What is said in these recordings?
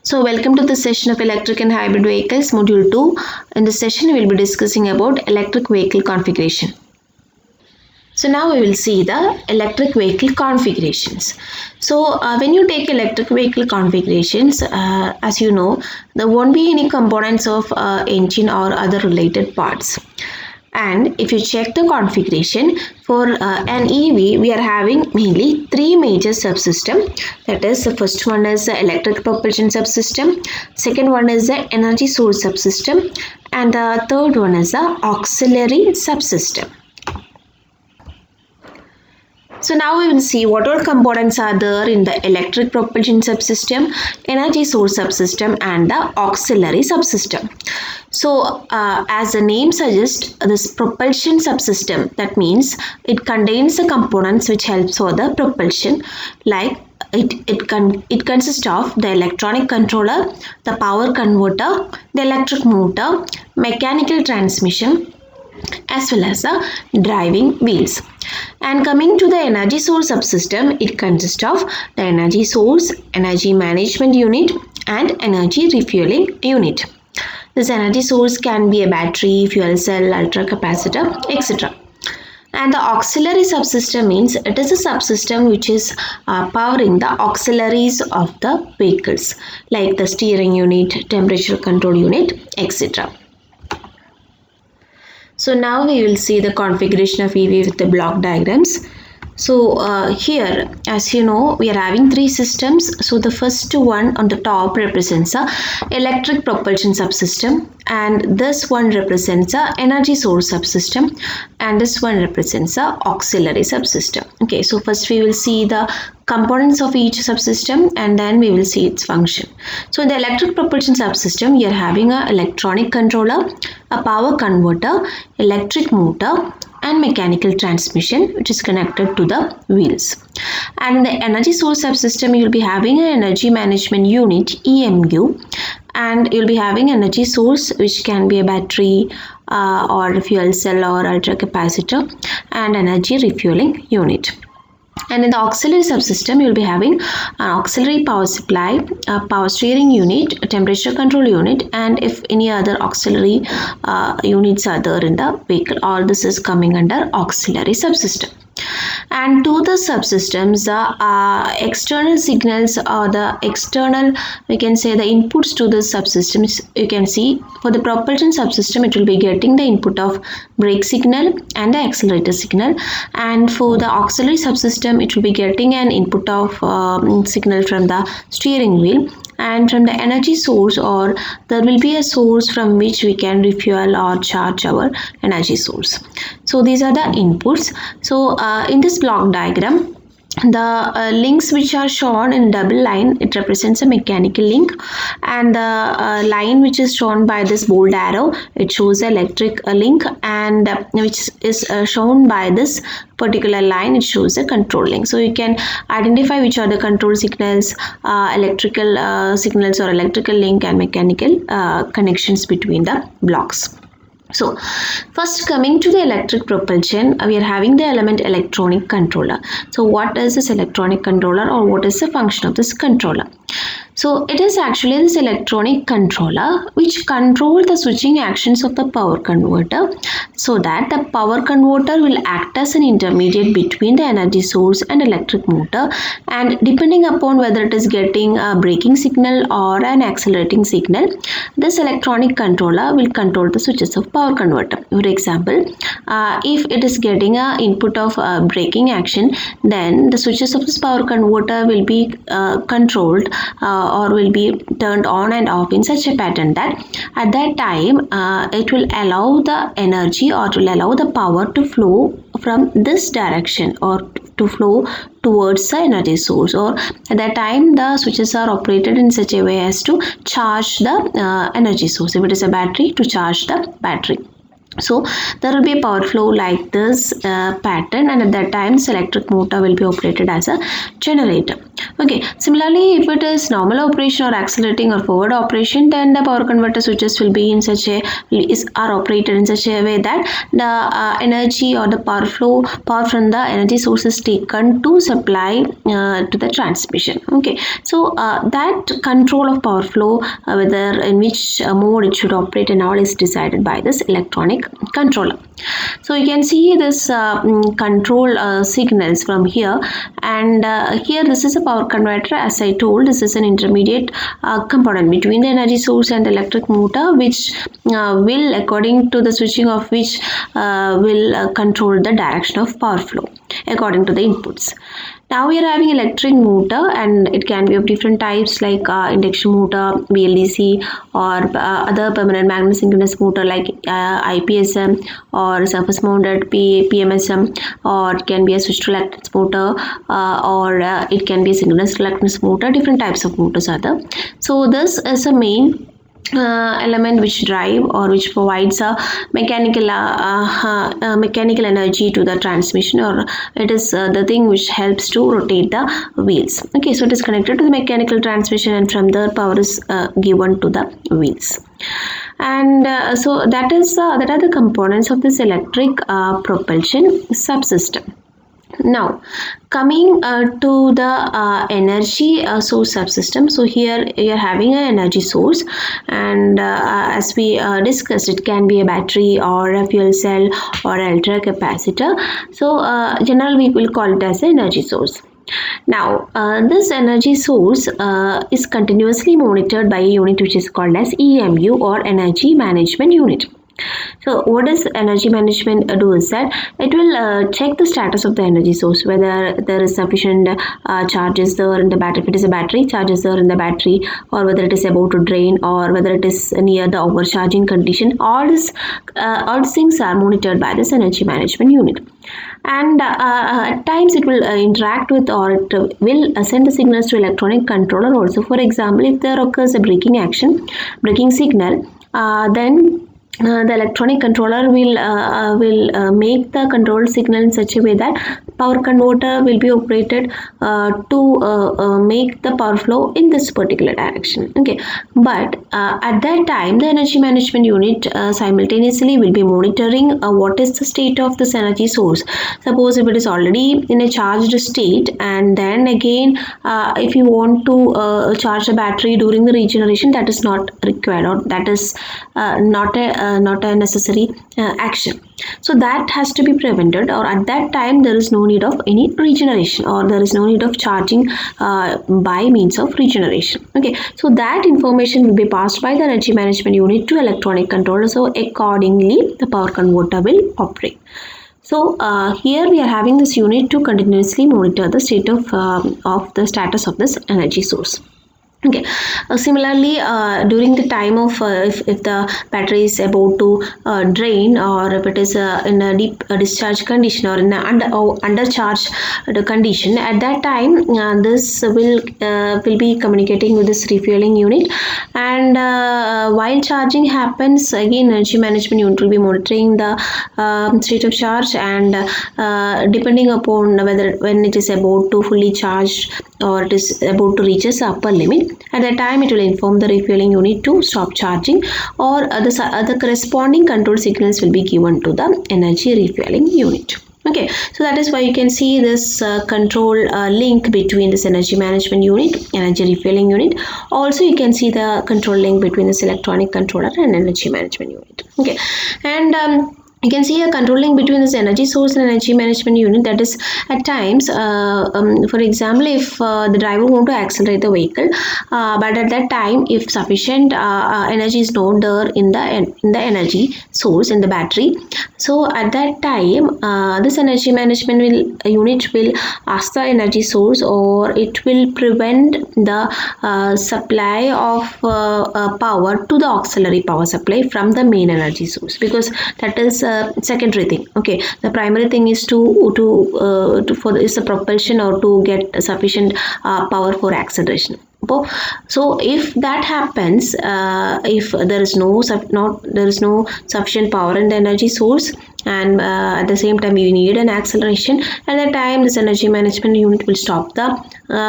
So welcome to the session of Electric and Hybrid Vehicles, Module 2. In this session, we will be discussing about electric vehicle configuration. So now we will see the electric vehicle configurations. So when you take electric vehicle configurations, as you know, there won't be any components of engine or other related parts. And if you check the configuration for an EV, we are having mainly three major subsystems. That is, the first one is the electric propulsion subsystem, second one is the energy source subsystem, and the third one is the auxiliary subsystem. So now we will see what all components are there in the electric propulsion subsystem, energy source subsystem, and the auxiliary subsystem. So as the name suggests, this propulsion subsystem, that means it contains the components which help for the propulsion, like it consists of the electronic controller, the power converter, the electric motor, mechanical transmission, as well as the driving wheels. And coming to the energy source subsystem, it consists of the energy source, energy management unit, and energy refueling unit. This energy source can be a battery, fuel cell, ultra capacitor, etc. And the auxiliary subsystem means it is a subsystem which is powering the auxiliaries of the vehicles, like the steering unit, temperature control unit, etc. So now we will see the configuration of EV with the block diagrams. So here, as you know, we are having three systems. So the first one on the top represents a electric propulsion subsystem, and this one represents a energy source subsystem, and this one represents a auxiliary subsystem. Okay, so first we will see the components of each subsystem, and then we will see its function. So in the electric propulsion subsystem, you are having a electronic controller, a power converter, electric motor, and mechanical transmission, which is connected to the wheels. And in the energy source subsystem, you will be having an energy management unit, EMU, and you will be having energy source, which can be a battery or a fuel cell or ultra capacitor, and energy refueling unit. And in the auxiliary subsystem, you will be having an auxiliary power supply, a power steering unit, a temperature control unit, and if any other auxiliary units are there in the vehicle, all this is coming under auxiliary subsystem. And to the subsystems, the external signals or the external, we can say the inputs to the subsystems, you can see for the propulsion subsystem, it will be getting the input of brake signal and the accelerator signal, and for the auxiliary subsystem, it will be getting an input of signal from the steering wheel, and from the energy source, or there will be a source from which we can refuel or charge our energy source. So these are the inputs. So in this block diagram, the links which are shown in double line, it represents a mechanical link, and the line which is shown by this bold arrow, it shows the electric link, and which is shown by this particular line, it shows a control link. So you can identify which are the control signals, electrical signals or electrical link, and mechanical connections between the blocks. So first, coming to the electric propulsion, we are having the element electronic controller. So what is this electronic controller, or what is the function of this controller? So it is actually this electronic controller which controls the switching actions of the power converter, so that the power converter will act as an intermediate between the energy source and electric motor, and depending upon whether it is getting a braking signal or an accelerating signal, this electronic controller will control the switches of power converter. For example, if it is getting an input of braking action, then the switches of this power converter will be controlled or will be turned on and off in such a pattern that at that time it will allow the energy, or it will allow the power to flow from this direction, or to flow towards the energy source, or at that time the switches are operated in such a way as to charge the energy source. If it is a battery, to charge the battery. So there will be a power flow like this pattern, and at that time electric motor will be operated as a generator. Okay, similarly, if it is normal operation or accelerating or forward operation, then the power converter switches will be in such a are operated in such a way that the energy or the power from the energy source is taken to supply to the transmission. Okay, so that control of power flow, whether in which mode it should operate and all, is decided by this electronic controller. So you can see this control signals from here, and here this is a power converter. As I told, this is an intermediate component between the energy source and the electric motor, which will, according to the switching of which, will control the direction of power flow according to the inputs. Now we are having electric motor, and it can be of different types like induction motor, BLDC, or other permanent magnet synchronous motor like IPSM or surface mounted PMSM, or it can be a switched reluctance motor, or it can be a synchronous reluctance motor. Different types of motors are there. So this is a main element which drive or which provides a mechanical energy to the transmission, or it is the thing which helps to rotate the wheels. Okay, so it is connected to the mechanical transmission, and from there power is given to the wheels. And so that are the components of this electric propulsion subsystem. Now, coming to the energy source subsystem. So here you are having an energy source, and as we discussed, it can be a battery or a fuel cell or an ultra capacitor. So generally we will call it as an energy source. Now, this energy source is continuously monitored by a unit which is called as EMU, or Energy Management Unit. So what does energy management do is that it will check the status of the energy source, whether there is sufficient charges there in the battery. If it is a battery, charges there in the battery, or whether it is about to drain, or whether it is near the overcharging condition. All these things are monitored by this energy management unit. And at times it will interact with, or it will send the signals to electronic controller also. For example, if there occurs a braking signal, then the electronic controller will make the control signal in such a way that power converter will be operated to make the power flow in this particular direction. Okay, but at that time the energy management unit simultaneously will be monitoring what is the state of this energy source. Suppose if it is already in a charged state, and then again if you want to charge the battery during the regeneration, that is not required, or that is not a necessary action. So that has to be prevented, or at that time there is no need of any regeneration, or there is no need of charging by means of regeneration. Okay, so that information will be passed by the energy management unit to electronic controller. So accordingly the power converter will operate. So here we are having this unit to continuously monitor the state of the status of this energy source. Okay, similarly during the time of if the battery is about to drain, or if it is in a deep discharge condition, or in an undercharged condition, at that time this will be communicating with this refueling unit, and while charging happens, again energy management unit will be monitoring the state of charge, and depending upon whether when it is about to fully charge, or it is about to reach its upper limit, at that time it will inform the refueling unit to stop charging, or the corresponding control signals will be given to the energy refueling unit. Okay, so that is why you can see this control link between this energy management unit, energy refueling unit. Also you can see the control link between this electronic controller and energy management unit. Okay, and you can see a controlling between this energy source and energy management unit. That is, at times for example, if the driver want to accelerate the vehicle, but at that time if sufficient energy is not there in the energy source, in the battery, so at that time this energy management unit will ask the energy source, or it will prevent the supply of power to the auxiliary power supply from the main energy source, because that is secondary thing. Okay, the primary thing is to for is the propulsion, or to get sufficient power for acceleration. So if that happens, if there is no sufficient power in the energy source, and at the same time you need an acceleration, at that time this energy management unit will stop the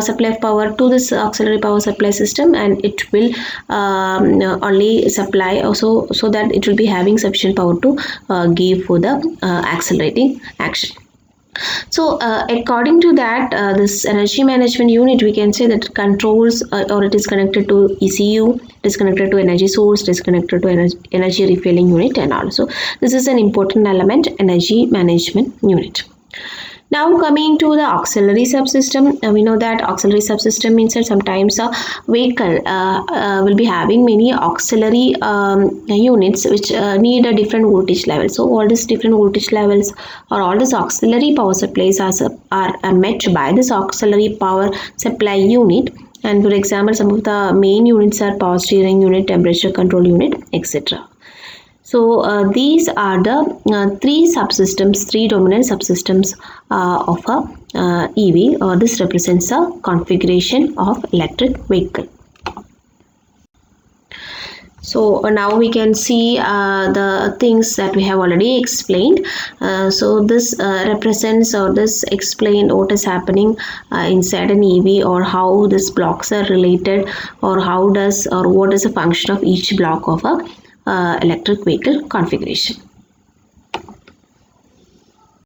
supply of power to this auxiliary power supply system, and it will only supply also, so that it will be having sufficient power to give for the accelerating action. So according to that, this energy management unit, we can say that controls or it is connected to ECU, it is connected to energy source, it is connected to energy refilling unit, and also this is an important element, energy management unit. Now coming to the auxiliary subsystem, we know that auxiliary subsystem means that sometimes a vehicle will be having many auxiliary units which need a different voltage level. So all these different voltage levels or all these auxiliary power supplies are met by this auxiliary power supply unit. And for example, some of the main units are power steering unit, temperature control unit, etc. So these are the three subsystems, three dominant subsystems of a EV, or this represents a configuration of electric vehicle. So now we can see the things that we have already explained. So this represents, or this explains what is happening inside an EV, or how these blocks are related, or how does, or what is the function of each block of a electric vehicle configuration.